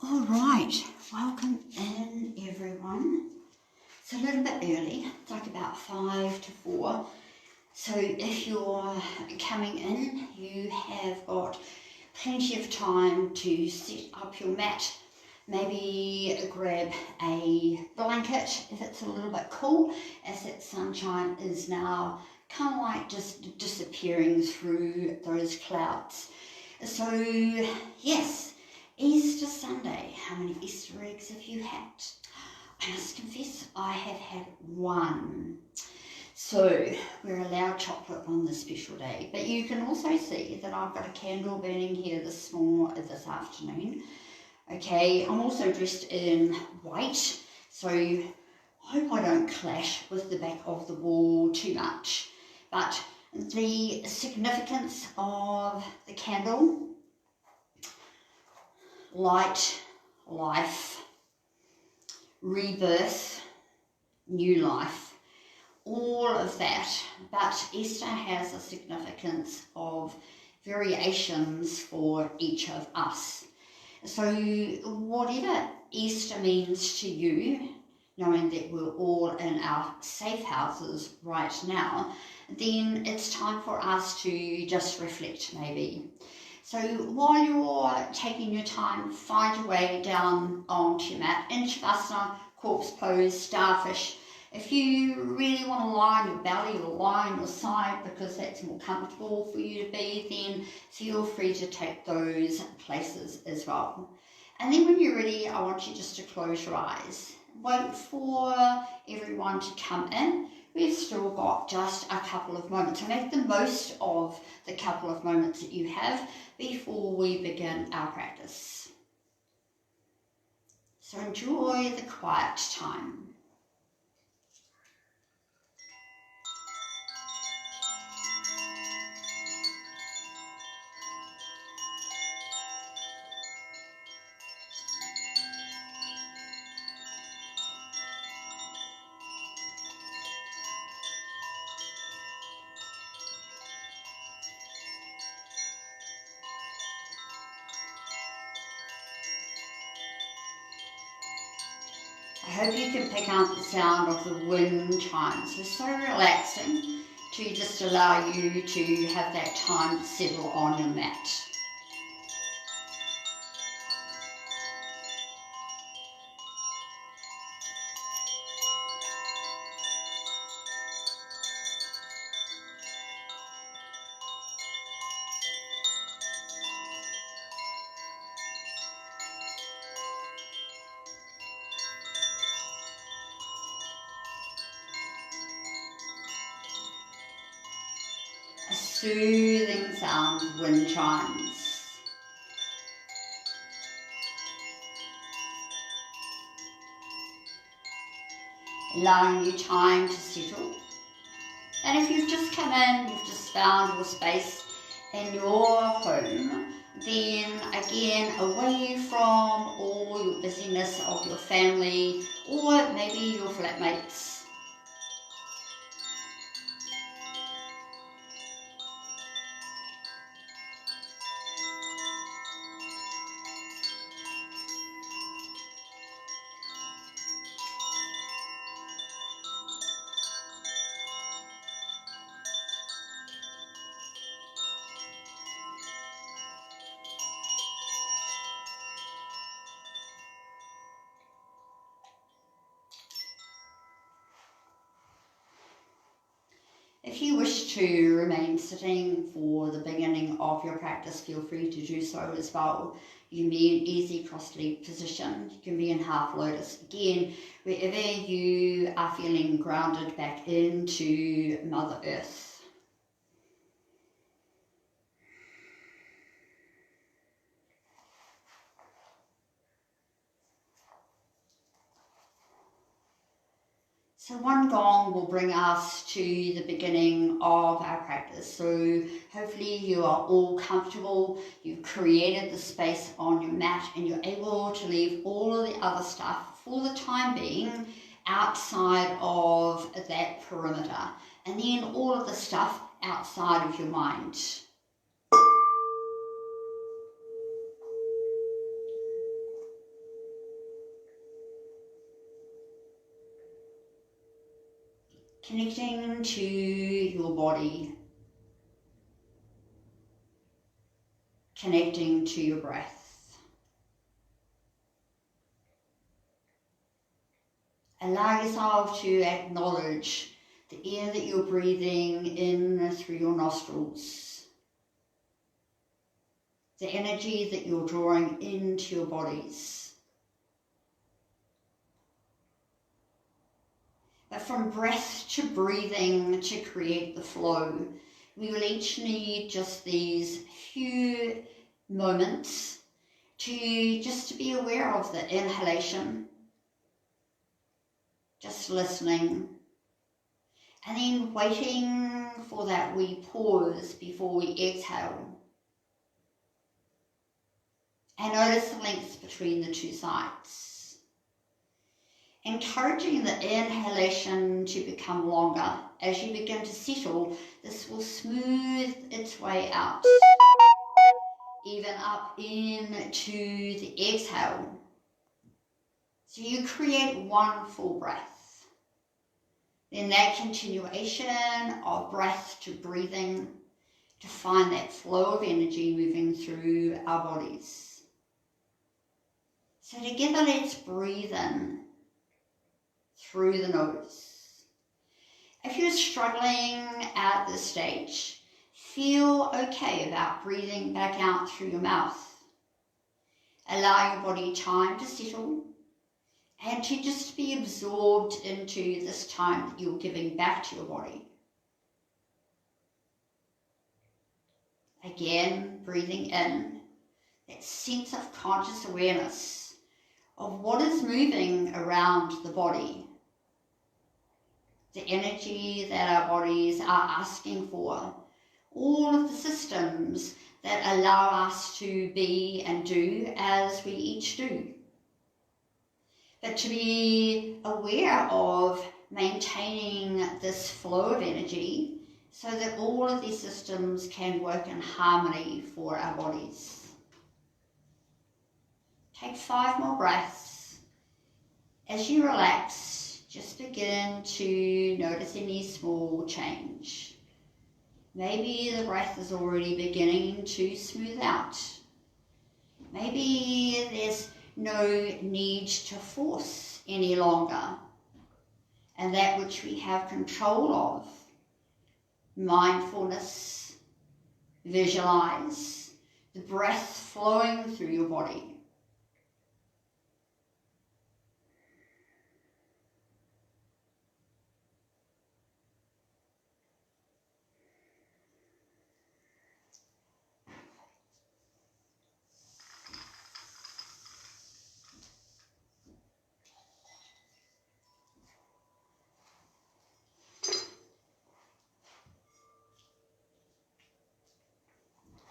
All right, welcome in everyone. It's a little bit early, it's like about 5 to 4. So if you're coming in, you have got plenty of time to set up your mat. Maybe grab a blanket if it's a little bit cool, as that sunshine is now kind of like just disappearing through those clouds. So yes, Easter Sunday. How many Easter eggs have you had? I must confess, I have had one. So we're allowed chocolate on this special day, but you can also see that I've got a candle burning here this afternoon. Okay, I'm also dressed in white, so I hope I don't clash with the back of the wall too much. But the significance of the candle: light, life, rebirth, new life, all of that. But Easter has a significance of variations for each of us. So whatever Easter means to you, knowing that we're all in our safe houses right now, then it's time for us to just reflect maybe. So while you're taking your time, find your way down onto your mat, in Shavasana, corpse pose, starfish. If you really want to lie on your belly or lie on your side because that's more comfortable for you to be, then feel free to take those places as well. And then when you're ready, I want you just to close your eyes. Wait for everyone to come in. We've still got just a couple of moments. So make the most of the couple of moments that you have before we begin our practice. So enjoy the quiet time. I hope you can pick up the sound of the wind chimes. It's so relaxing to just allow you to have that time to settle on your mat. A soothing sound of wind chimes. Allowing you time to settle. And if you've just come in, you've just found your space in your home, then again, away from all your busyness of your family or maybe your flatmates. If you wish to remain sitting for the beginning of your practice, feel free to do so as well. You can be in easy cross-legged position. You can be in half lotus. Again, wherever you are feeling grounded back into Mother Earth. So one gong will bring us to the beginning of our practice. So hopefully you are all comfortable, you've created the space on your mat and you're able to leave all of the other stuff for the time being outside of that perimeter. And then all of the stuff outside of your mind. connecting to your body, connecting to your breath. Allow yourself to acknowledge the air that you're breathing in through your nostrils, the energy that you're drawing into your bodies. But from breath to breathing to create the flow, we will each need just these few moments to be aware of the inhalation, just listening, and then waiting for that wee pause before we exhale. And notice the lengths between the two sides. Encouraging the inhalation to become longer. As you begin to settle, this will smooth its way out, even up into the exhale. So you create one full breath. Then that continuation of breath to breathing to find that flow of energy moving through our bodies. So together, let's breathe in through the nose. If you're struggling at this stage, feel okay about breathing back out through your mouth. Allow your body time to settle and to just be absorbed into this time that you're giving back to your body. Again, breathing in, that sense of conscious awareness of what is moving around the body. The energy that our bodies are asking for, all of the systems that allow us to be and do as we each do. But to be aware of maintaining this flow of energy so that all of these systems can work in harmony for our bodies. Take 5 more breaths. As you relax, just begin to notice any small change. Maybe the breath is already beginning to smooth out. Maybe there's no need to force any longer. And that which we have control of, mindfulness, visualize the breath flowing through your body.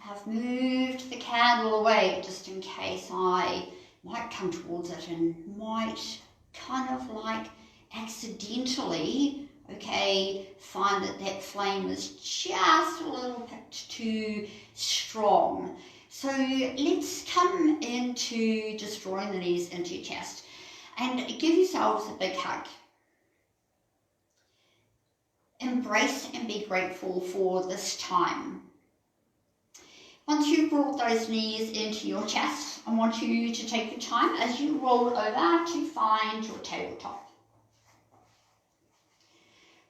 I've moved the candle away just in case I might come towards it and might kind of like accidentally, find that that flame is just a little bit too strong. So let's come into just drawing the knees into your chest and give yourselves a big hug. Embrace and be grateful for this time. Once you've brought those knees into your chest, I want you to take your time as you roll over to find your tabletop.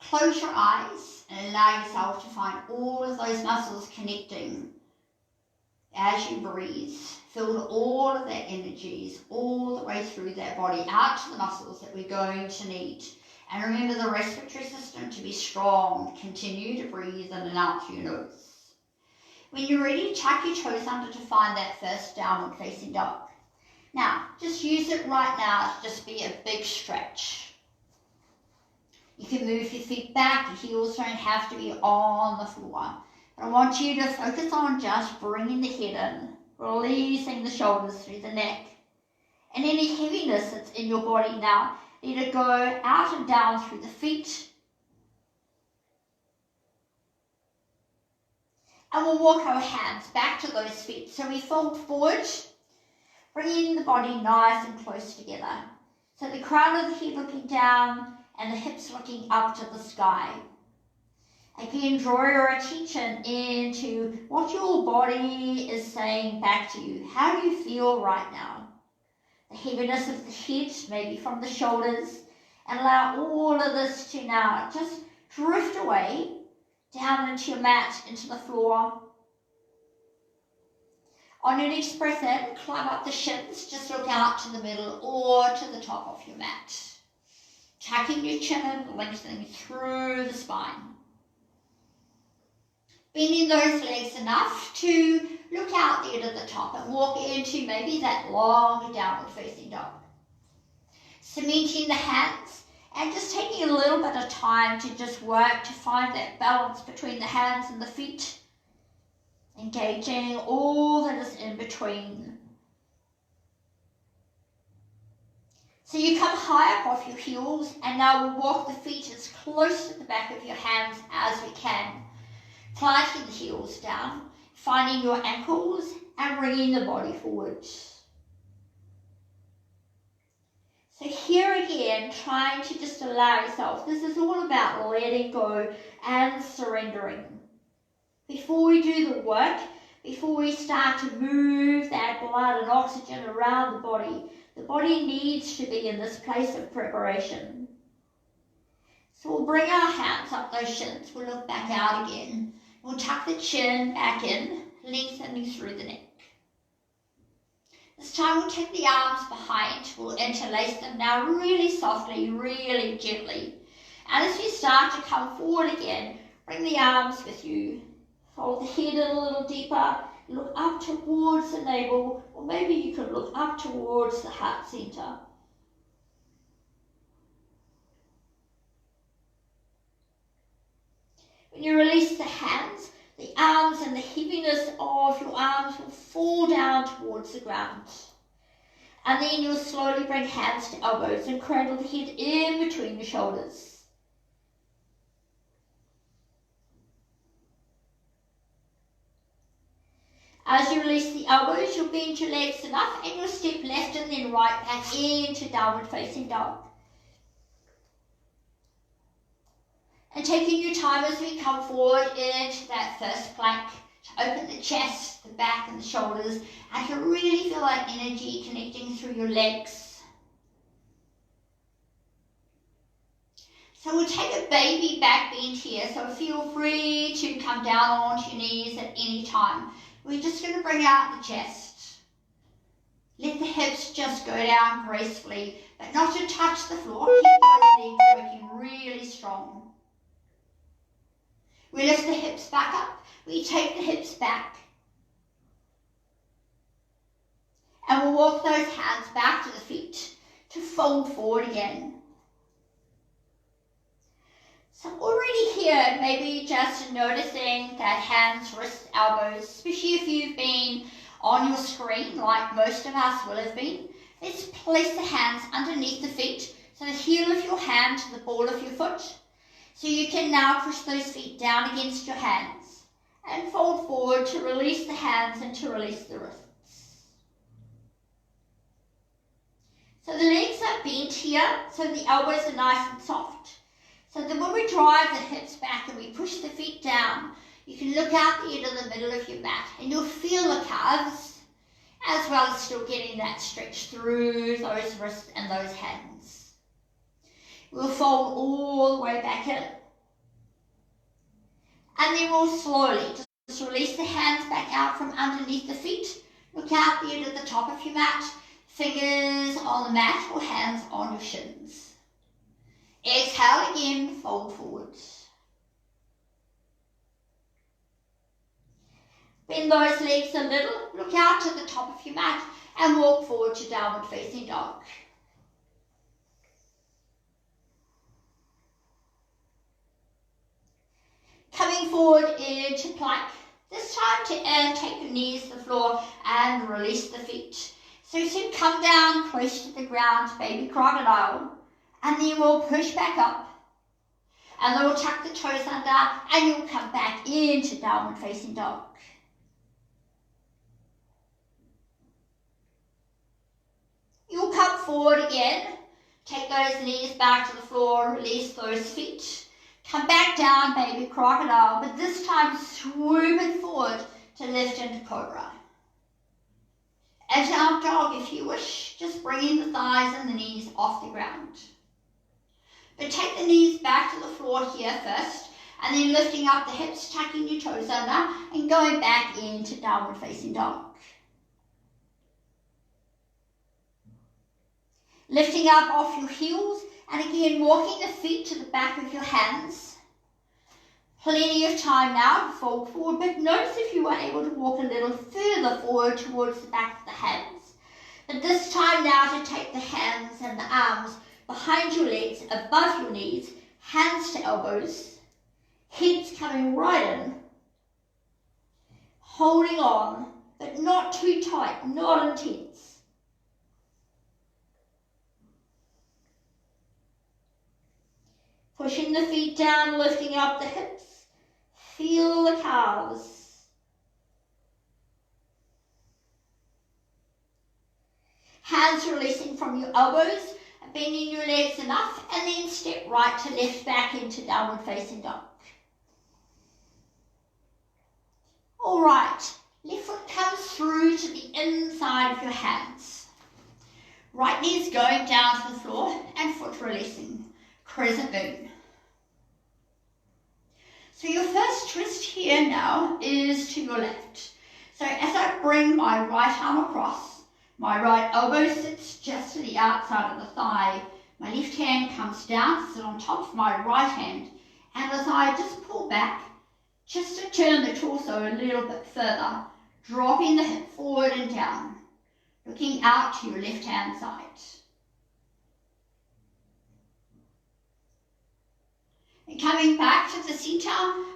Close your eyes and allow yourself to find all of those muscles connecting as you breathe. Feel all of that energies all the way through that body out to the muscles that we're going to need. And remember the respiratory system to be strong. Continue to breathe in and out through your nose. When you're ready, tuck your toes under to find that first downward facing dog. Now, just use it right now to just be a big stretch. You can move your feet back, your heels don't have to be on the floor. But I want you to focus on just bringing the head in, releasing the shoulders through the neck. And any heaviness that's in your body now, let it go out and down through the feet. And we'll walk our hands back to those feet. So we fold forward, bringing the body nice and close together. So the crown of the head looking down, and the hips looking up to the sky. Again, draw your attention into what your body is saying back to you. How do you feel right now? The heaviness of the head, maybe from the shoulders, and allow all of this to now just drift away down into your mat, into the floor. On your next breath in, climb up the shins, just look out to the middle or to the top of your mat. Tucking your chin, lengthening through the spine. Bending those legs enough to look out there to the top and walk into maybe that long downward facing dog. Cementing the hands and just taking a little bit of time to just work to find that balance between the hands and the feet. Engaging all that is in between. So you come high up off your heels, and now we'll walk the feet as close to the back of your hands as we can. Planting the heels down, finding your ankles and bringing the body forward. So here again, trying to just allow yourself, this is all about letting go and surrendering. Before we do the work, before we start to move that blood and oxygen around the body needs to be in this place of preparation. So we'll bring our hands up those shins, we'll look back out again. We'll tuck the chin back in, lengthening through the neck. This time we'll take the arms behind, we'll interlace them now really softly, really gently. And as you start to come forward again, bring the arms with you. Fold the head in a little deeper, look up towards the navel, or maybe you could look up towards the heart center. When you release the hands, the arms and the heaviness of your arms will fall down towards the ground. And then you'll slowly bring hands to elbows and cradle the head in between your shoulders. As you release the elbows, you'll bend your legs enough and you'll step left and then right back into downward facing dog. And taking your time as we come forward into that first plank to open the chest, the back and the shoulders, and to really feel that energy connecting through your legs. So we'll take a baby back bend here, so feel free to come down onto your knees at any time. We're just going to bring out the chest. Let the hips just go down gracefully, but not to touch the floor. Keep those legs working really strong. We lift the hips back up. We take the hips back. And we'll walk those hands back to the feet to fold forward again. So already here, maybe just noticing that hands, wrists, elbows, especially if you've been on your screen like most of us will have been. Let's place the hands underneath the feet, so the heel of your hand to the ball of your foot. So you can now push those feet down against your hands and fold forward to release the hands and to release the wrists. So the legs are bent here, so the elbows are nice and soft. So then when we drive the hips back and we push the feet down, you can look out there to the middle of your mat and you'll feel the calves, as well as still getting that stretch through those wrists and those hands. We'll fold all the way back in. And then we'll slowly just release the hands back out from underneath the feet. Look out there to the top of your mat. Fingers on the mat or hands on your shins. Exhale again, fold forwards. Bend those legs a little, look out to the top of your mat and walk forward to downward facing dog. Coming forward into plank. This time to take your knees to the floor and release the feet. So come down close to the ground, baby crocodile. And then we'll push back up. And then we'll tuck the toes under and you'll come back into downward facing dog. You'll come forward again Take those knees back to the floor, release those feet. Come back down, baby crocodile, but this time swoop it forward to lift into cobra. And down dog if you wish, just bringing the thighs and the knees off the ground. But take the knees back to the floor here first, and then lifting up the hips, tucking your toes under, and going back into downward facing dog. Lifting up off your heels, and again walking the feet to the back of your hands. Plenty of time now to fold forward, but notice if you were able to walk a little further forward towards the back of the hands. But this time now to take the hands and the arms behind your legs, above your knees, hands to elbows, heads coming right in, holding on, but not too tight, not intense. Pushing the feet down, lifting up the hips. Feel the calves. Hands releasing from your elbows, bending your legs enough, and then step right to left back into downward facing dog. All right, left foot comes through to the inside of your hands. Right knee's going down to the floor and foot releasing. Crescent moon. So your first twist here now is to your left. So as I bring my right arm across, my right elbow sits just to the outside of the thigh. My left hand comes down, sits on top of my right hand, and as I just pull back, just to turn the torso a little bit further, dropping the hip forward and down, looking out to your left hand side. And coming back to the center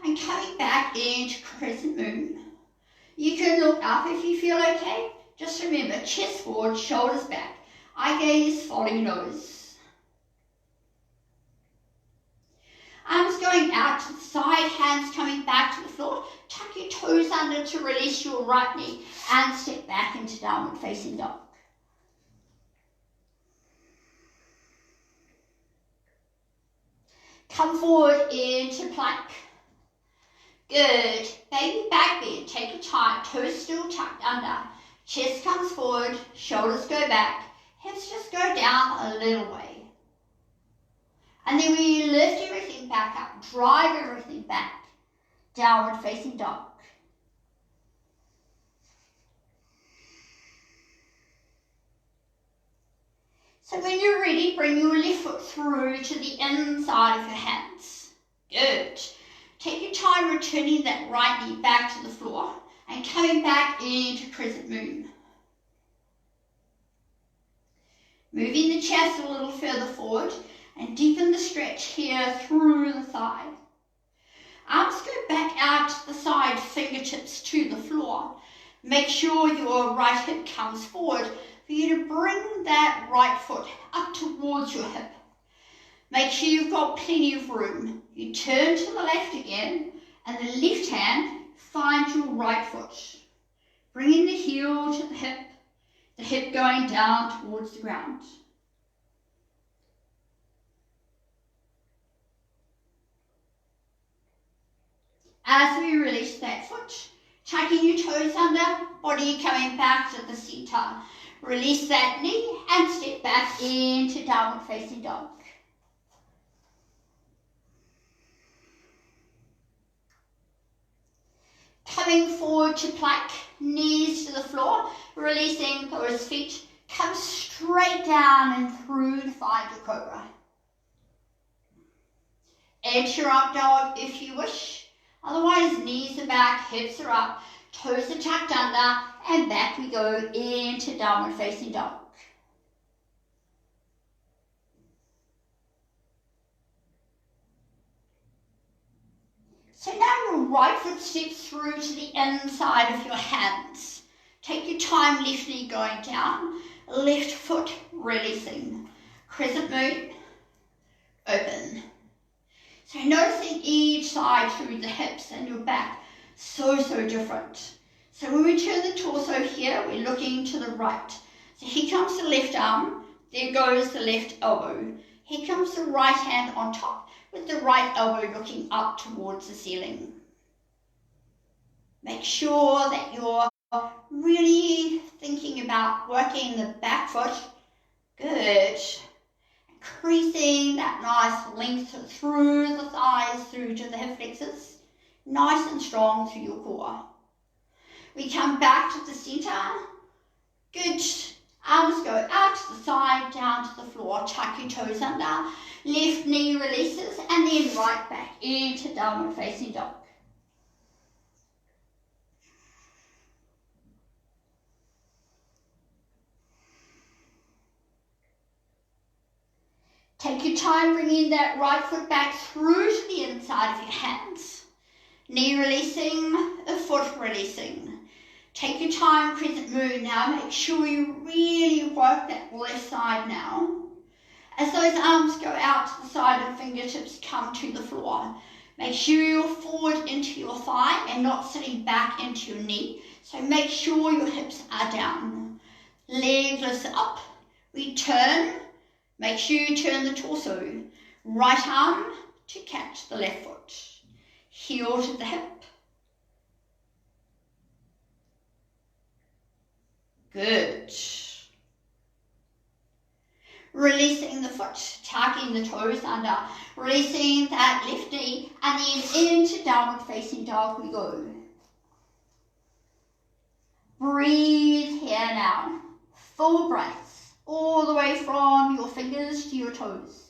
and coming back into crescent moon. You can look up if you feel okay. Just remember, chest forward, shoulders back. Eye gaze, follow your nose. Arms going out to the side, hands coming back to the floor. Tuck your toes under to release your right knee and step back into downward facing dog. Come forward into plank. Good. Baby back bend. Take your time. Toes still tucked under. Chest comes forward. Shoulders go back. Hips just go down a little way. And then we lift everything back up. Drive everything back. Downward facing dog. So when you're ready, bring your left foot through to the inside of your hands. Good. Take your time returning that right knee back to the floor and coming back into crescent moon. Moving the chest a little further forward and deepen the stretch here through the thigh. Arms go back out to the side, fingertips to the floor. Make sure your right hip comes forward for you to bring that right foot up towards your hip. Make sure you've got plenty of room. You turn to the left again, and the left hand finds your right foot. Bringing the heel to the hip going down towards the ground. As we release that foot, tucking your toes under, body coming back to the center. Release that knee and step back into downward facing dog. Coming forward to plank, knees to the floor, releasing those feet. Come straight down and through to find your cobra. Enter up dog if you wish. Otherwise, knees are back, hips are up. Toes are tucked under, and back we go into downward facing dog. So now your right foot steps through to the inside of your hands. Take your time, left knee going down, left foot releasing. Crescent moon, open. So noticing each side through the hips and your back. So different. So when we turn the torso here, we're looking to the right. So here comes the left arm, There goes the left elbow. Here comes the right hand on top with the right elbow looking up towards the ceiling. Make sure that you're really thinking about working the back foot. Good. Increasing that nice length through the thighs, through to the hip flexors. Nice and strong through your core. We come back to the center. Good. Arms go out to the side, down to the floor. Tuck your toes under. Left knee releases and then right back into downward facing dog. Take your time bringing that right foot back through to the inside of your hands. Knee releasing, the foot releasing. Take your time, crescent moon now. Make sure you really work that left side now. As those arms go out to the side and fingertips come to the floor. Make sure you're forward into your thigh and not sitting back into your knee. So make sure your hips are down. Leg lifts up. We turn. Make sure you turn the torso. Right arm to catch the left foot. Heel to the hip. Good. Releasing the foot, tucking the toes under, releasing that left knee, and then into downward facing dog we go. Breathe here now. Full breaths, all the way from your fingers to your toes.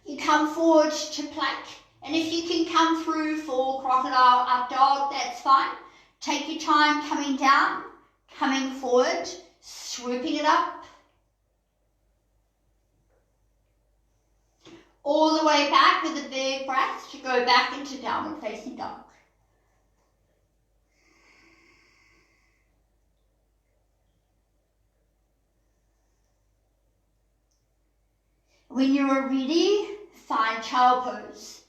You come forward to plank, and if you can come through for crocodile up dog, that's fine. Take your time coming down, coming forward, swooping it up. All the way back with a big breath to go back into downward facing dog. When you are ready, find child pose.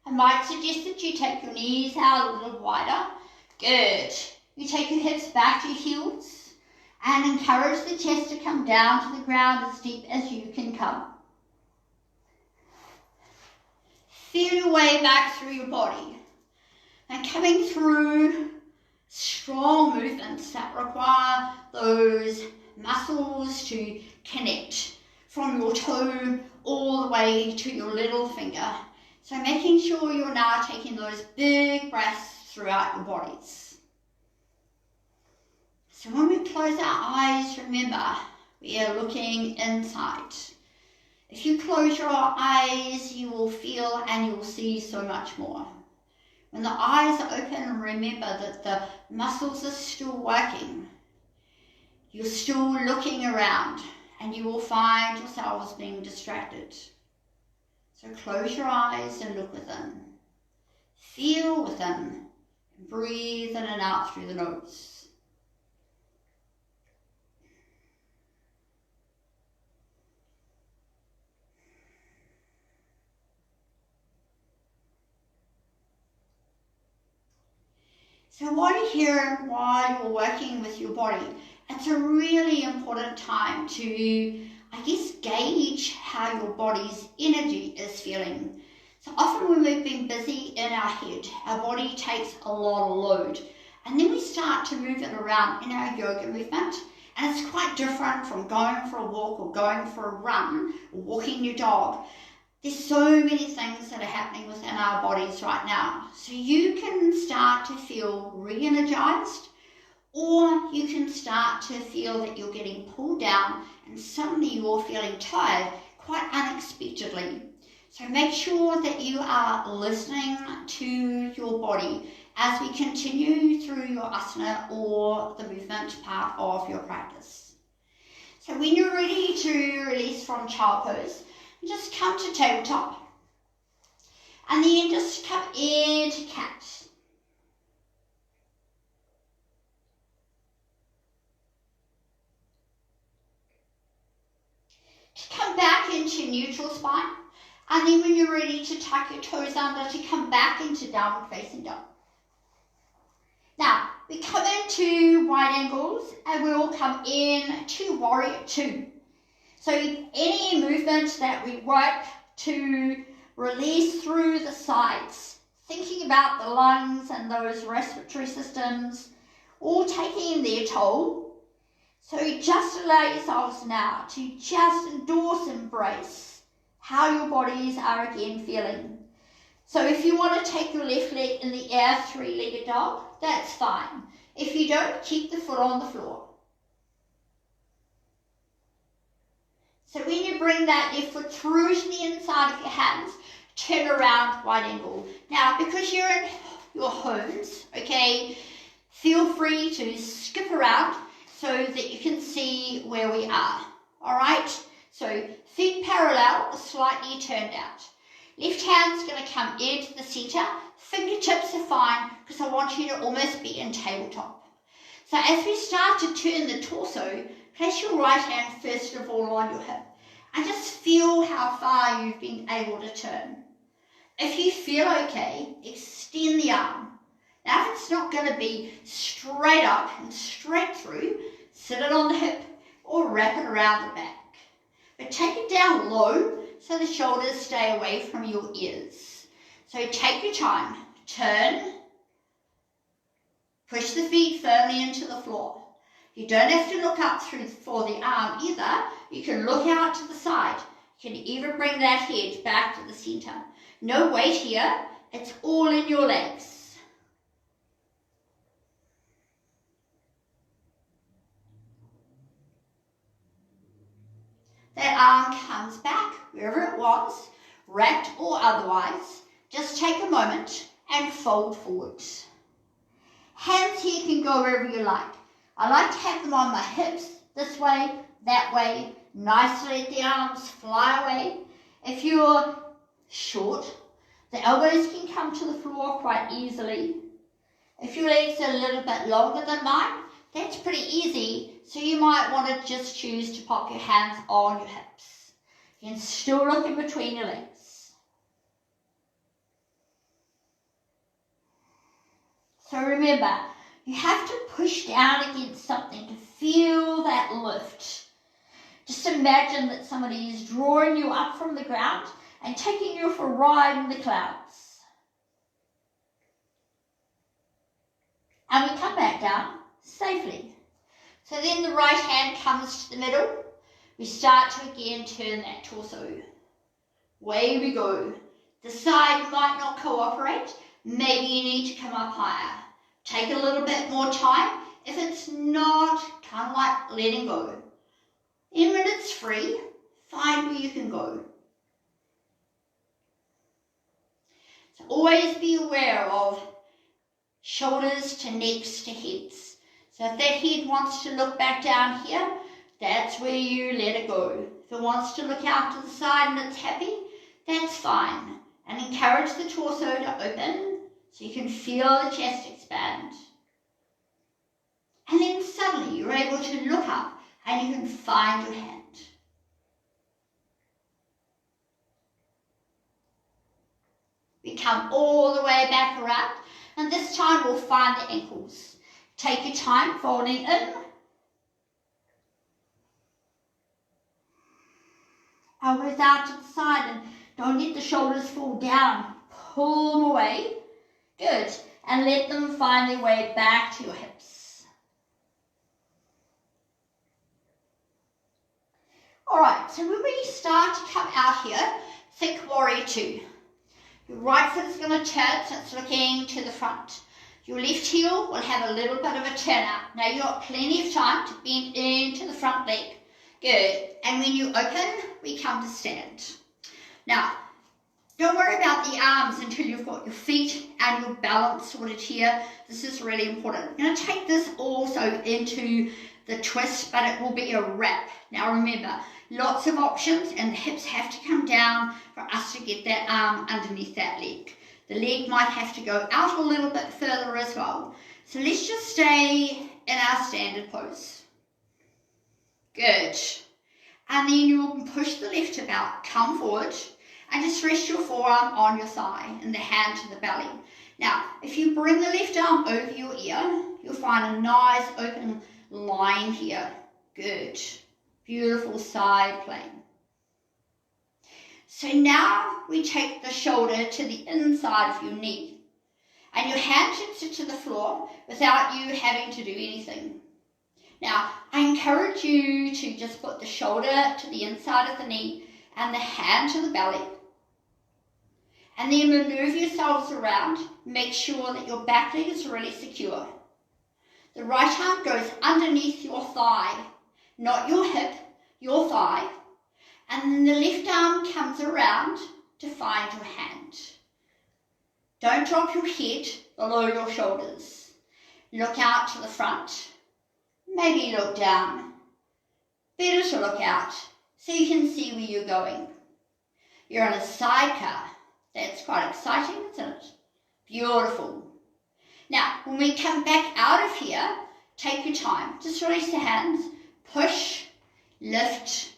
I might suggest that you take your knees out a little wider. Good. You take your hips back to your heels and encourage the chest to come down to the ground as deep as you can come. Feel your way back through your body and coming through strong movements that require those muscles to connect from your toe all the way to your little finger. So making sure you're now taking those big breaths throughout your bodies. So when we close our eyes, remember, we are looking inside. If you close your eyes, you will feel and you will see so much more. When the eyes are open, remember that the muscles are still working. You're still looking around and you will find yourselves being distracted. So close your eyes and look within. Feel within. Breathe in and out through the nose. So while you're here and while you're working with your body, it's a really important time to, gauge how your body's energy is feeling. So often when we've been busy in our head, our body takes a lot of load. And then we start to move it around in our yoga movement. And it's quite different from going for a walk or going for a run or walking your dog. There's so many things that are happening within our bodies right now. So you can start to feel re-energized, or you can start to feel that you're getting pulled down and suddenly you're feeling tired quite unexpectedly. So make sure that you are listening to your body as we continue through your asana or the movement part of your practice. So when you're ready to release from child pose, just come to tabletop and then just come into cat. To come back into neutral spine, and then when you're ready to tuck your toes under, to come back into downward facing dog. Now, we come into wide angles and we will come in to warrior two. So any movement that we work to release through the sides, thinking about the lungs and those respiratory systems, all taking their toll. So just allow yourselves now to just endorse, embrace how your bodies are again feeling. So if you want to take your left leg in the air, three-legged dog, that's fine. If you don't, keep the foot on the floor. So when you bring that left foot through to the inside of your hands, turn around, wide angle. Now, because you're in your homes, okay, feel free to skip around so that you can see where we are. All right? So feet parallel, slightly turned out. Left hand's going to come into the center. Fingertips are fine because I want you to almost be in tabletop. So as we start to turn the torso, place your right hand first of all on your hip and just feel how far you've been able to turn. If you feel okay, extend the arm. Now if it's not going to be straight up and straight through, sit it on the hip or wrap it around the back. But take it down low so the shoulders stay away from your ears. So take your time, turn, push the feet firmly into the floor. You don't have to look up through for the arm either. You can look out to the side. You can even bring that head back to the center. No weight here, it's all in your legs. That arm comes back wherever it was, wrapped or otherwise. Just take a moment and fold forwards. Hands here can go wherever you like. I like to have them on my hips, this way, that way. Nicely let the arms fly away. If you're short, the elbows can come to the floor quite easily. If your legs are a little bit longer than mine, that's pretty easy, so you might want to just choose to pop your hands on your hips. You can still look in between your legs. So remember, you have to push down against something to feel that lift. Just imagine that somebody is drawing you up from the ground and taking you for a ride in the clouds. And we come back down safely. So then the right hand comes to the middle. We start to again turn that torso. Away we go. The side might not cooperate. Maybe you need to come up higher. Take a little bit more time. If it's not, kind of like letting go. Then when it's free, find where you can go. So always be aware of shoulders to necks to heads. So if that head wants to look back down here, that's where you let it go. If it wants to look out to the side and it's happy, that's fine. And encourage the torso to open so you can feel the chest expand. And then suddenly you're able to look up and you can find your hand. We come all the way back around, and this time we'll find the ankles. Take your time folding in. Elbows out to the side and don't let the shoulders fall down. Pull them away. Good. And let them find their way back to your hips. Alright, so when we start to come out here, think warrior two. Your right foot is going to turn, so it's looking to the front. Your left heel will have a little bit of a turn out. Now you've got plenty of time to bend into the front leg. Good. And when you open, we come to stand. Now, don't worry about the arms until you've got your feet and your balance sorted here. This is really important. I'm going to take this also into the twist, but it will be a wrap. Now remember, lots of options, and the hips have to come down for us to get that arm underneath that leg. The leg might have to go out a little bit further as well. So let's just stay in our standard pose. Good. And then you'll push the left hip out, come forward, and just rest your forearm on your thigh and the hand to the belly. Now, if you bring the left arm over your ear, you'll find a nice open line here. Good. Beautiful side plane. So now we take the shoulder to the inside of your knee. And your hand should sit to the floor without you having to do anything. Now, I encourage you to just put the shoulder to the inside of the knee and the hand to the belly. And then maneuver yourselves around. Make sure that your back leg is really secure. The right arm goes underneath your thigh, not your hip, your thigh. And then the left arm comes around to find your hand. Don't drop your head below your shoulders. Look out to the front. Maybe look down. Better to look out so you can see where you're going. You're in a sidecar. That's quite exciting, isn't it? Beautiful. Now, when we come back out of here, take your time. Just release the hands. Push, lift,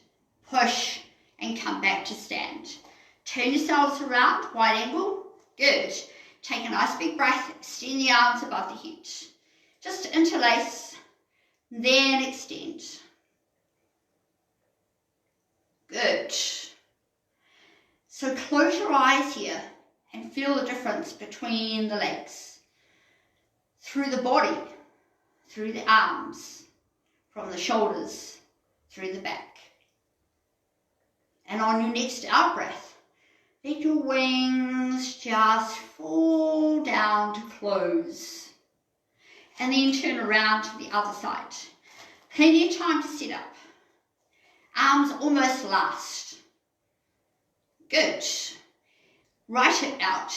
push, and come back to stand. Turn yourselves around, wide angle. Good. Take a nice big breath. Extend the arms above the head. Just interlace, then extend. Good. So close your eyes here and feel the difference between the legs. Through the body, through the arms, from the shoulders, through the back. And on your next out breath, let your wings just fall down to close. And then turn around to the other side. Plenty of time to set up. Arms almost last. Good. Right hip out.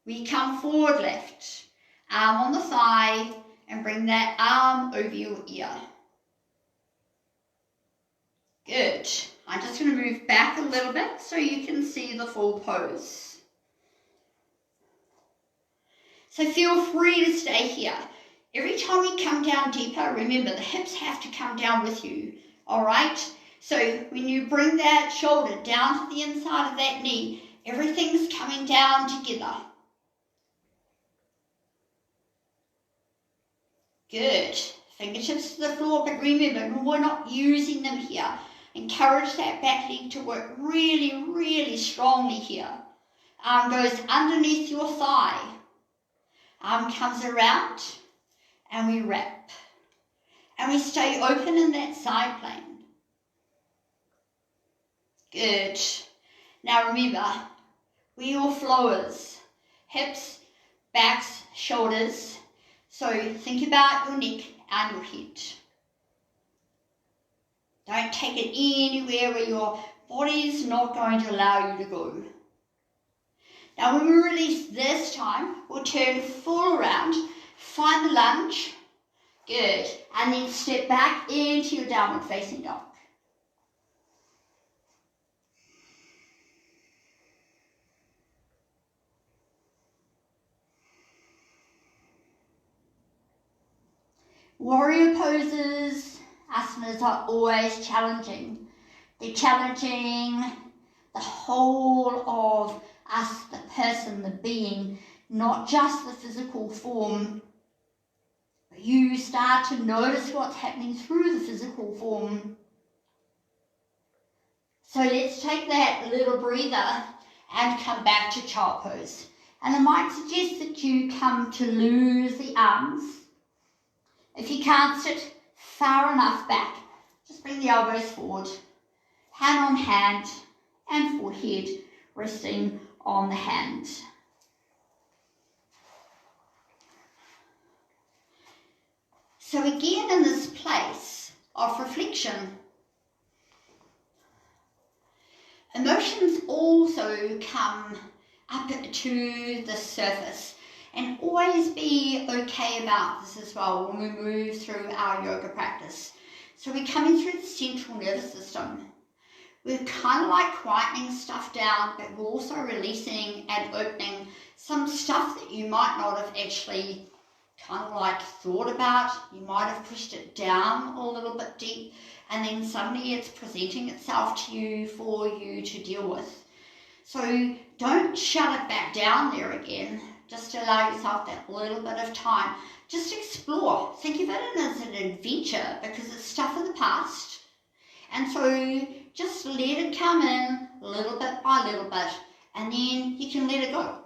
We come forward left. Arm on the thigh and bring that arm over your ear. Good. I'm just going to move back a little bit so you can see the full pose. So feel free to stay here. Every time we come down deeper, remember the hips have to come down with you. All right? So when you bring that shoulder down to the inside of that knee, everything's coming down together. Good. Fingertips to the floor, but remember, we're not using them here. Encourage that back leg to work really, really strongly here. Arm goes underneath your thigh. Arm comes around and we wrap. And we stay open in that side plane. Good. Now remember, we're all flowers. Hips, backs, shoulders. So think about your neck and your head. Don't take it anywhere where your body's not going to allow you to go. Now when we release this time, we'll turn full around, find the lunge. Good. And then step back into your downward facing dog. Warrior poses, asanas are always challenging. They're challenging the whole of us, the person, the being, not just the physical form. But you start to notice what's happening through the physical form. So let's take that little breather and come back to child pose. And I might suggest that you come to lose the arms. If you can't sit far enough back, just bring the elbows forward, hand on hand and forehead resting on the hand. So again, in this place of reflection, emotions also come up to the surface. And always be okay about this as well when we move through our yoga practice. So we're coming through the central nervous system. We're kind of like quietening stuff down, but we're also releasing and opening some stuff that you might not have actually kind of like thought about. You might have pushed it down a little bit deep, and then suddenly it's presenting itself to you for you to deal with. So don't shut it back down there again. Just allow yourself that little bit of time just explore. Think of it as an adventure because it's stuff of the past. And so just let it come in little bit by little bit, and then you can let it go.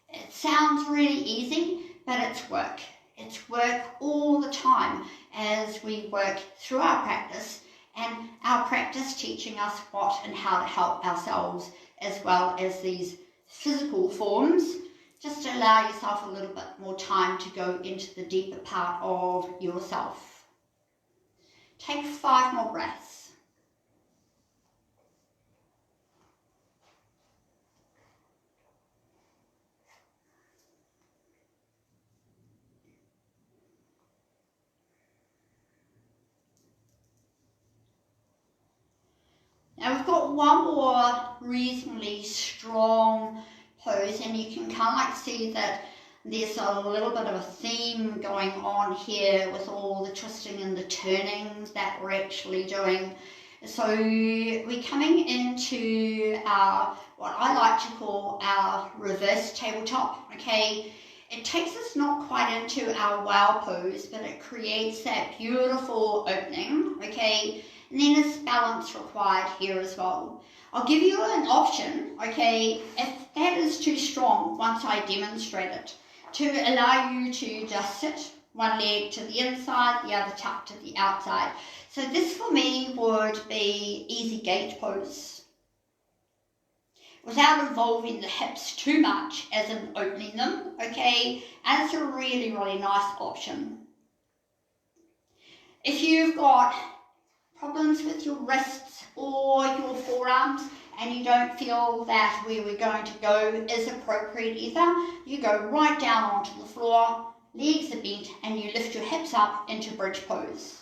It sounds really easy, but it's work. It's work all the time as we work through our practice, and our practice teaching us what and how to help ourselves as well as these physical forms. Just allow yourself a little bit more time to go into the deeper part of yourself. Take 5 more breaths. Now we've got one more reasonably strong pose, and you can kind of like see that there's a little bit of a theme going on here with all the twisting and the turning that we're actually doing. So we're coming into our, what I like to call our reverse tabletop, okay? It takes us not quite into our wow pose, but it creates that beautiful opening, okay? And then there's balance required here as well. I'll give you an option, okay, if that is too strong once I demonstrate it, to allow you to just sit one leg to the inside, the other tucked to the outside. So this for me would be easy gate pose, without involving the hips too much as in opening them, okay, and it's a really, really nice option. If you've got problems with your wrists or your forearms and you don't feel that where we're going to go is appropriate either, you go right down onto the floor, legs are bent, and you lift your hips up into bridge pose.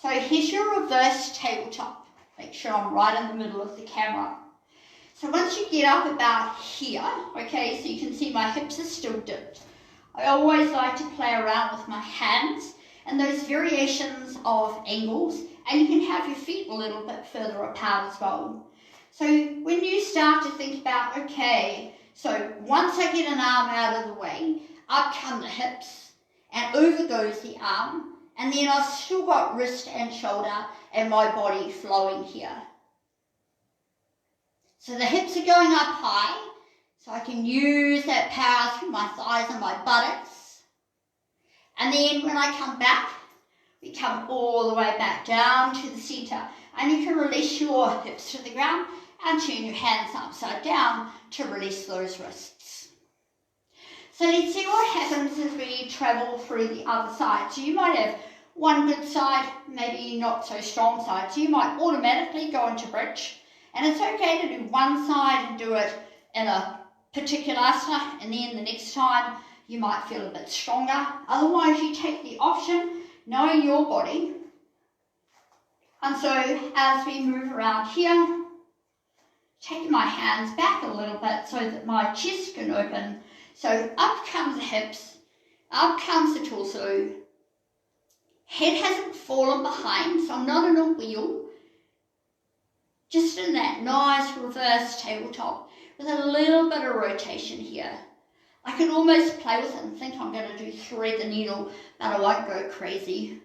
So here's your reverse tabletop. Make sure I'm right in the middle of the camera. So once you get up about here, okay, so you can see my hips are still dipped. I always like to play around with my hands and those variations of angles, and you can have your feet a little bit further apart as well. So when you start to think about, okay, so once I get an arm out of the way, up come the hips, and over goes the arm, and then I've still got wrist and shoulder and my body flowing here. So the hips are going up high, so I can use that power through my thighs and my buttocks. And then when I come back, we come all the way back down to the centre, and you can release your hips to the ground and turn your hands upside down to release those wrists. So let's see what happens as we travel through the other side. So you might have one good side, maybe not so strong side, so you might automatically go into bridge, and it's okay to do one side and do it in a particular asana, and then the next time you might feel a bit stronger. Otherwise you take the option, knowing your body. And so as we move around here, taking my hands back a little bit so that my chest can open. So up comes the hips, up comes the torso. Head hasn't fallen behind, so I'm not in a wheel. Just in that nice reverse tabletop with a little bit of rotation here. I can almost play with it and think I'm going to do thread the needle, but I won't go crazy.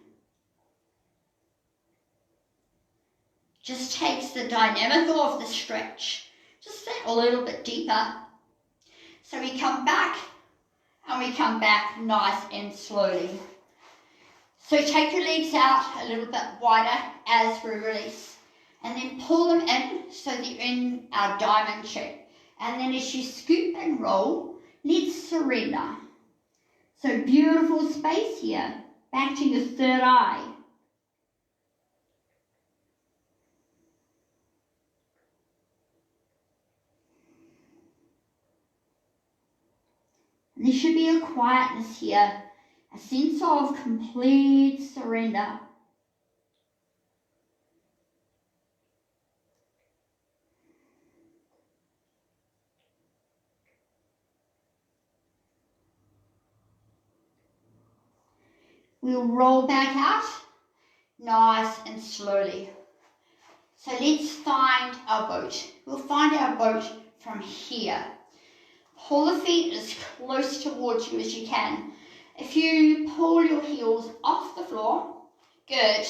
Just takes the dynamic of the stretch, just that a little bit deeper. So we come back, and we come back nice and slowly. So take your legs out a little bit wider as we release, and then pull them in so that you're in our diamond shape. And then as you scoop and roll, let's surrender. So beautiful space here, back to your third eye. And there should be a quietness here, a sense of complete surrender. We'll roll back out, nice and slowly. So let's find our boat. We'll find our boat from here. Pull the feet as close towards you as you can. If you pull your heels off the floor, good,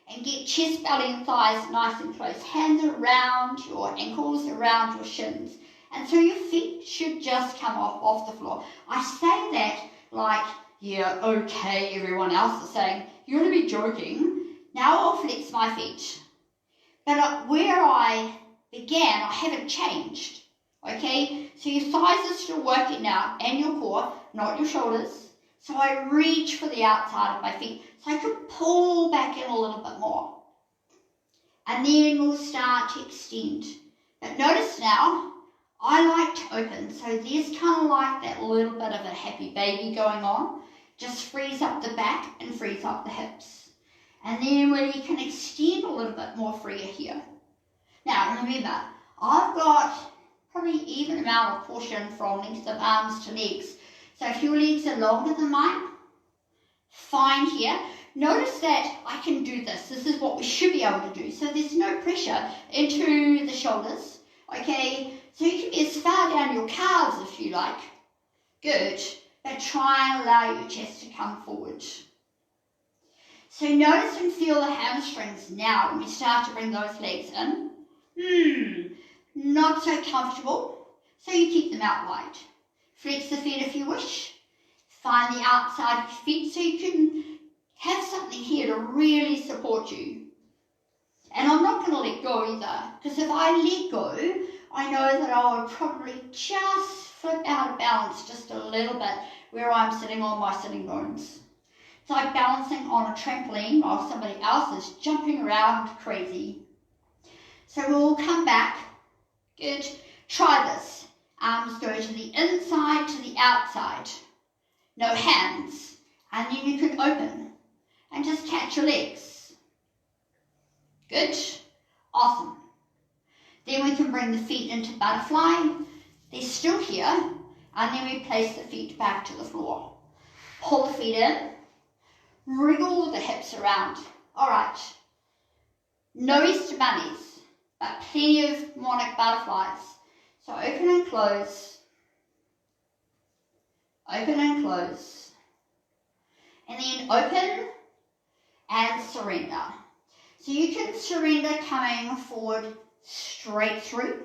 and get chest, belly and thighs nice and close. Hands around your ankles, around your shins. And so your feet should just come off the floor. I say that like, yeah, okay, everyone else is saying, you're going to be joking. Now I'll flex my feet. But where I began, I haven't changed. Okay, so your thighs are still working now, and your core, not your shoulders. So I reach for the outside of my feet, so I could pull back in a little bit more. And then we'll start to extend. But notice now, I like to open, so there's kind of like that little bit of a happy baby going on. Just frees up the back and frees up the hips. And then we can extend a little bit more freer here. Now remember, I've got probably even amount of portion from length of arms to legs. So if your legs are longer than mine, fine here. Notice that I can do this. This is what we should be able to do. So there's no pressure into the shoulders. Okay, so you can be as far down your calves if you like. Good, but try and allow your chest to come forward. So notice and feel the hamstrings now when we start to bring those legs in. Not so comfortable, so you keep them out wide. Flex the feet if you wish. Find the outside of your feet so you can have something here to really support you. And I'm not going to let go either, because if I let go, I know that I would probably just flip out of balance just a little bit where I'm sitting on my sitting bones. It's like balancing on a trampoline while somebody else is jumping around crazy. So we'll come back. Good. Try this. Arms go to the inside, to the outside. No hands. And then you can open and just catch your legs. Good. Awesome. Then we can bring the feet into butterfly. They're still here. And then we place the feet back to the floor. Pull the feet in. Wriggle the hips around. All right. No Easter bunnies, but plenty of monarch butterflies. So open and close. Open and close. And then open and surrender. So you can surrender coming forward straight through.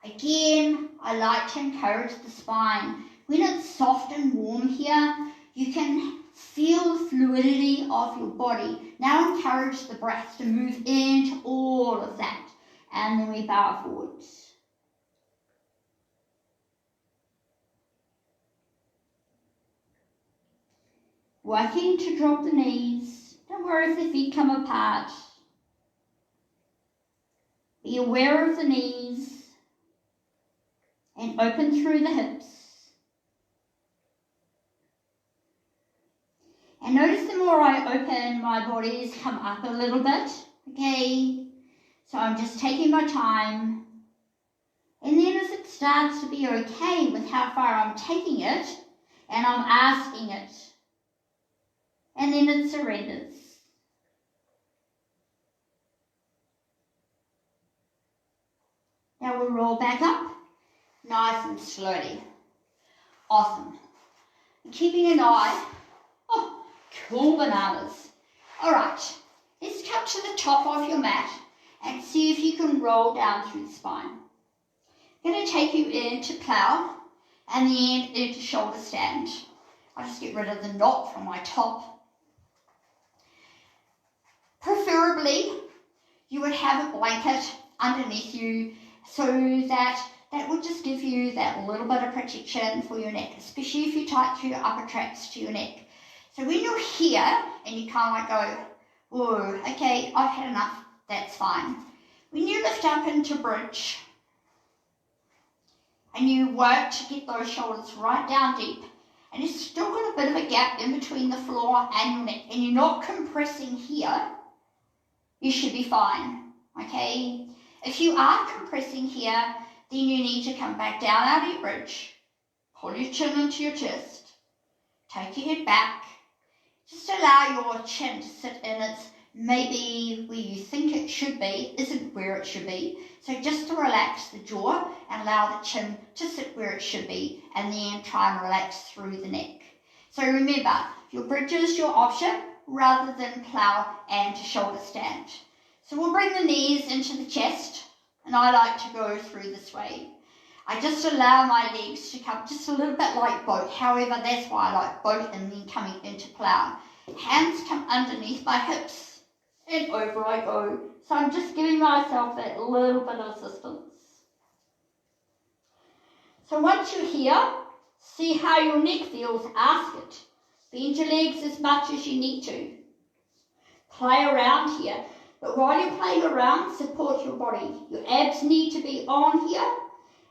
Again, I like to encourage the spine. When it's soft and warm here, you can feel the fluidity of your body. Now encourage the breath to move into all of that. And then we bow forwards. Working to drop the knees. Don't worry if the feet come apart. Be aware of the knees and open through the hips. And notice the more I open, my body's come up a little bit. Okay, so I'm just taking my time. And then as it starts to be okay with how far I'm taking it, and I'm asking it, and then it surrenders. Now we'll roll back up, nice and slowly. Awesome. And keeping an eye. Oh, cool bananas. All right, let's come to the top of your mat and see if you can roll down through the spine. I'm going to take you into plow and then into shoulder stand. I'll just get rid of the knot from my top. Preferably, you would have a blanket underneath you so that would just give you that little bit of protection for your neck, especially if you tighten your upper tracts to your neck. So when you're here and you kind of like go, whoa, okay, I've had enough, that's fine. When you lift up into bridge and you work to get those shoulders right down deep, and you've still got a bit of a gap in between the floor and your neck, and you're not compressing here, you should be fine, okay? If you are compressing here, then you need to come back down out of your bridge, pull your chin into your chest, take your head back, just allow your chin to sit in its maybe where you think it should be, isn't where it should be. So just to relax the jaw and allow the chin to sit where it should be, and then try and relax through the neck. So remember, your bridge is your option rather than plow and shoulder stand. So we'll bring the knees into the chest, and I like to go through this way. I just allow my legs to come just a little bit like boat. However, that's why I like boat and then coming into plow. Hands come underneath my hips and over I go. So I'm just giving myself that little bit of assistance. So once you're here, see how your neck feels, ask it. Bend your legs as much as you need to. Play around here, but while you're playing around, support your body. Your abs need to be on here,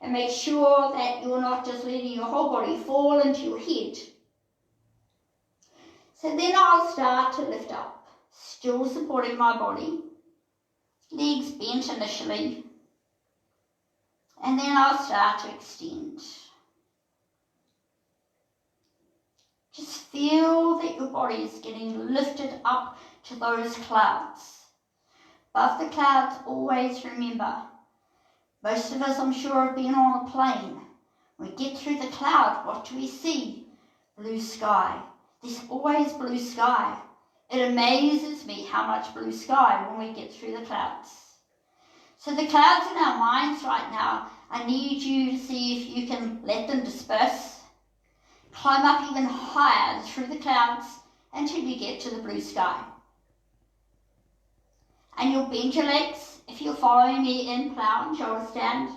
and make sure that you're not just letting your whole body fall into your head. So then I'll start to lift up, still supporting my body. Legs bent initially, and then I'll start to extend. Just feel that your body is getting lifted up to those clouds. Above the clouds, always remember, most of us, I'm sure, have been on a plane. When we get through the cloud, what do we see? Blue sky. There's always blue sky. It amazes me how much blue sky when we get through the clouds. So the clouds in our minds right now, I need you to see if you can let them disperse. Climb up even higher through the clouds until you get to the blue sky. And you'll bend your legs. If you're following me in plow and shoulder stand,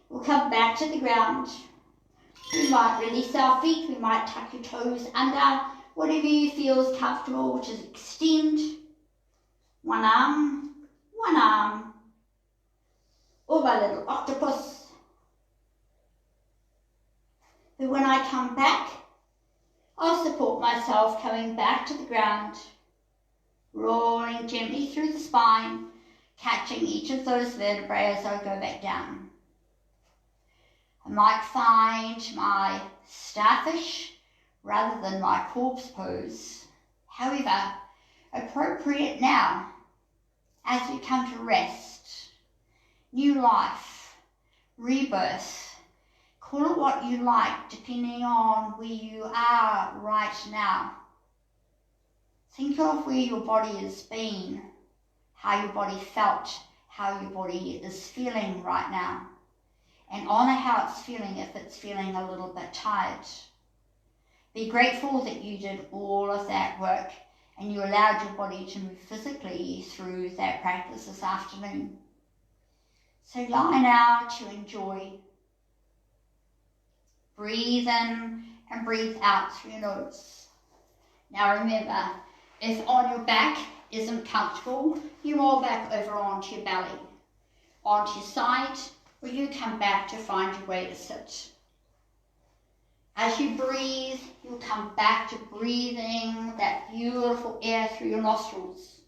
we'll come back to the ground. We might release our feet, we might tuck your toes under, whatever you feel is comfortable, which is extend. One arm, or my little octopus. But when I come back, I'll support myself coming back to the ground, rolling gently through the spine, catching each of those vertebrae as I go back down. I might find my starfish rather than my corpse pose. However, appropriate now as we come to rest, new life, rebirth. Call it what you like depending on where you are right now. Think of where your body has been, how your body felt, how your body is feeling right now. And honour how it's feeling if it's feeling a little bit tired. Be grateful that you did all of that work and you allowed your body to move physically through that practice this afternoon. So lie now to enjoy. Breathe in and breathe out through your nose. Now remember, if on your back isn't comfortable, you roll back over onto your belly, onto your side, or you come back to find your way to sit. As you breathe, you'll come back to breathing that beautiful air through your nostrils.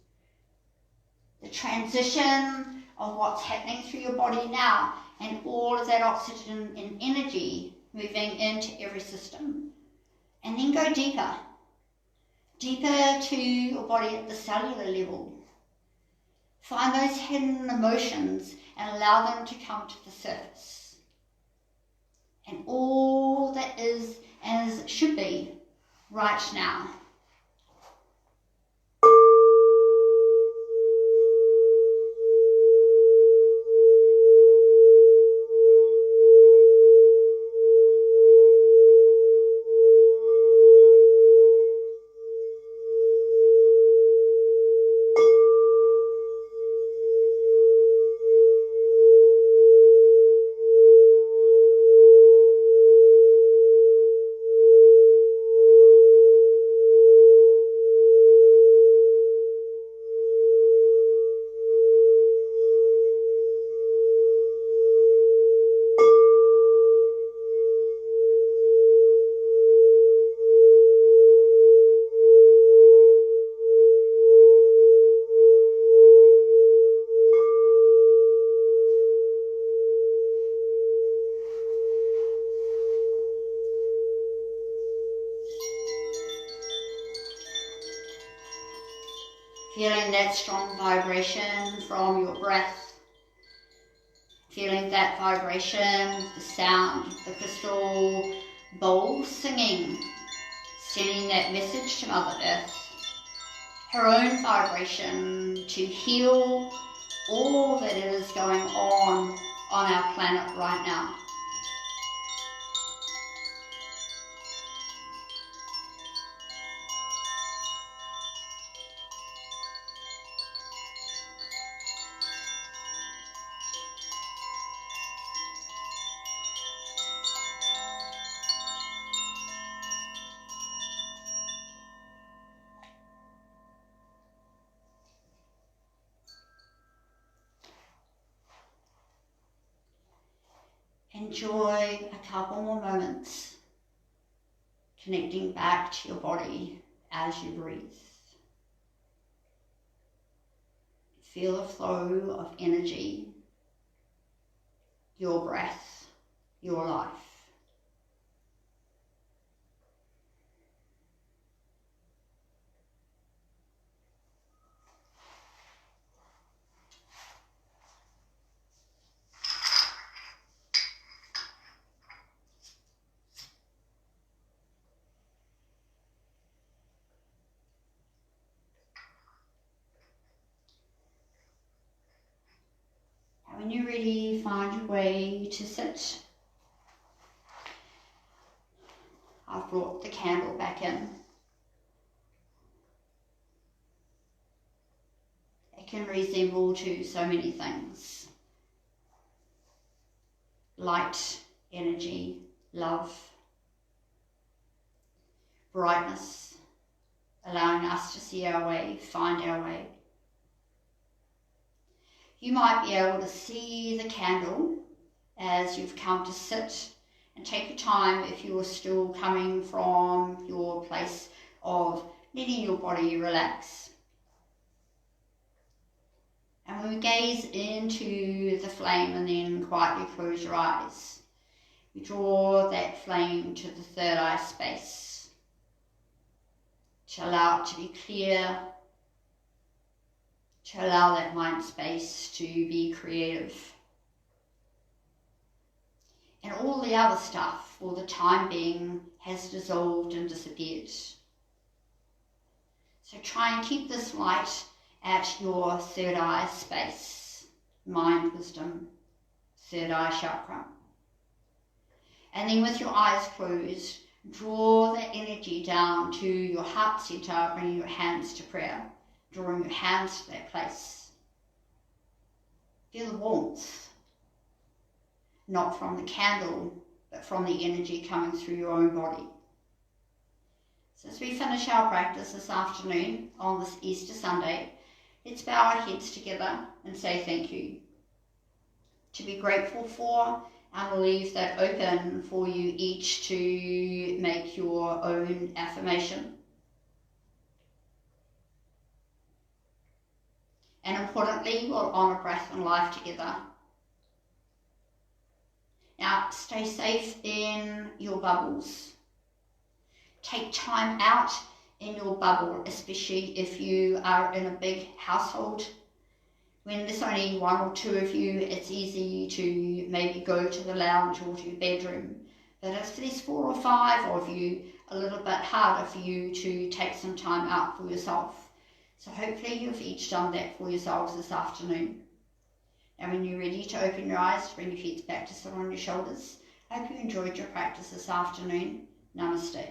The transition of what's happening through your body now and all of that oxygen and energy moving into every system. And then go deeper. Deeper to your body at the cellular level. Find those hidden emotions and allow them to come to the surface. And all that is as it should be right now. Feeling that strong vibration from your breath. Feeling that vibration, the sound of the crystal bowl singing sending that message to Mother Earth, her own vibration to heal all that is going on our planet right now. Enjoy a couple more moments connecting back to your body as you breathe. Feel the flow of energy, your breath, your life. When you're ready, find your way to sit. I've brought the candle back in. It can resemble to so many things. Light, energy, love, brightness, allowing us to see our way, find our way. You might be able to see the candle as you've come to sit, and take your time if you're still coming from your place of letting your body relax. And when we gaze into the flame and then quietly close your eyes, we draw that flame to the third eye space to allow it to be clear, to allow that mind space to be creative. And all the other stuff, for the time being, has dissolved and disappeared. So try and keep this light at your third eye space, mind, wisdom, third eye chakra. And then with your eyes closed, draw that energy down to your heart center, bringing your hands to prayer, drawing your hands to that place. Feel the warmth, not from the candle, but from the energy coming through your own body. So as we finish our practice this afternoon on this Easter Sunday, let's bow our heads together and say thank you. To be grateful for, and we'll leave that open for you each to make your own affirmation. And importantly, we'll honour breath and life together. Now, stay safe in your bubbles. Take time out in your bubble, especially if you are in a big household. When there's only one or two of you, it's easy to maybe go to the lounge or to your bedroom. But if there's 4 or 5 of you, a little bit harder for you to take some time out for yourself. So hopefully you've each done that for yourselves this afternoon. And when you're ready to open your eyes, bring your feet back to sit on your shoulders. I hope you enjoyed your practice this afternoon. Namaste.